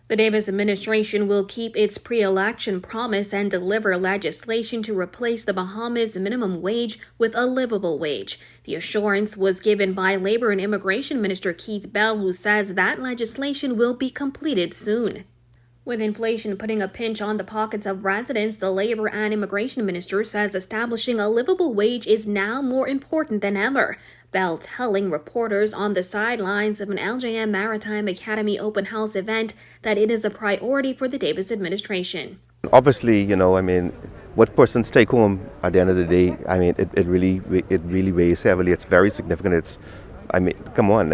The Davis administration will keep its pre-election promise and deliver legislation to replace the Bahamas minimum wage with a livable wage. The assurance was given by Labor and Immigration Minister Keith Bell, who says that legislation will be completed soon. With inflation putting a pinch on the pockets of residents, the Labor and Immigration Minister says establishing a livable wage is now more important than ever. Bell telling reporters on the sidelines of an LJM Maritime Academy open house event that it is a priority for the Davis administration. Obviously, what persons take home at the end of the day, it really weighs heavily. It's very significant. Come on,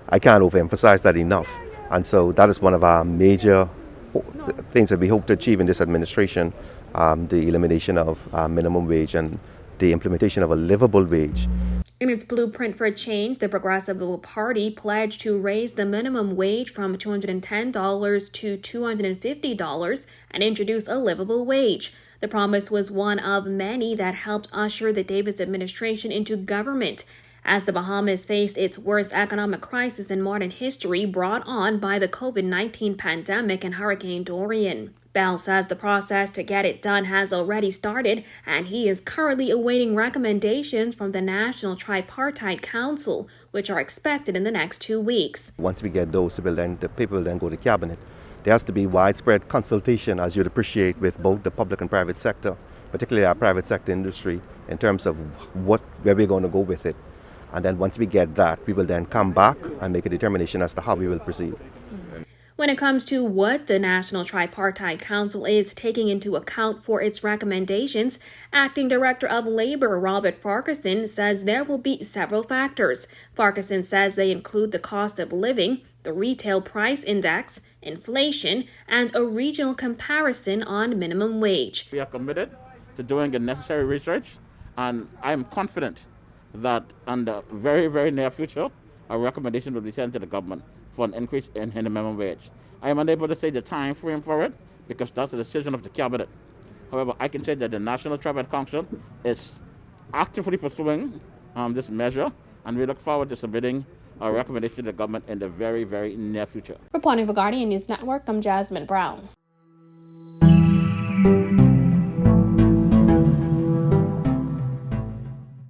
I can't overemphasize that enough. And so that is one of our major things that we hope to achieve in this administration, the elimination of minimum wage and the implementation of a livable wage. In its blueprint for change, the Progressive Party pledged to raise the minimum wage from $210 to $250 and introduce a livable wage. The promise was one of many that helped usher the Davis administration into government, as the Bahamas faced its worst economic crisis in modern history, brought on by the COVID-19 pandemic and Hurricane Dorian. Bell says the process to get it done has already started, and he is currently awaiting recommendations from the National Tripartite Council, which are expected in the next 2 weeks. Once we get those, the paper will then go to cabinet. There has to be widespread consultation, as you'd appreciate, with both the public and private sector, particularly our private sector industry, in terms of where we're going to go with it. And then once we get that, we will then come back and make a determination as to how we will proceed. When it comes to what the National Tripartite Council is taking into account for its recommendations, Acting Director of Labor Robert Farquharson says there will be several factors. Farquharson says they include the cost of living, the retail price index, inflation, and a regional comparison on minimum wage. We are committed to doing the necessary research, and I am confident that in the very, very near future, a recommendation will be sent to the government for an increase in the minimum wage. I am unable to say the time frame for it because that's a decision of the cabinet. However, I can say that the National Tripartite Council is actively pursuing this measure, and we look forward to submitting a recommendation to the government in the very, very near future. Reporting for Guardian News Network, I'm Jasmine Brown.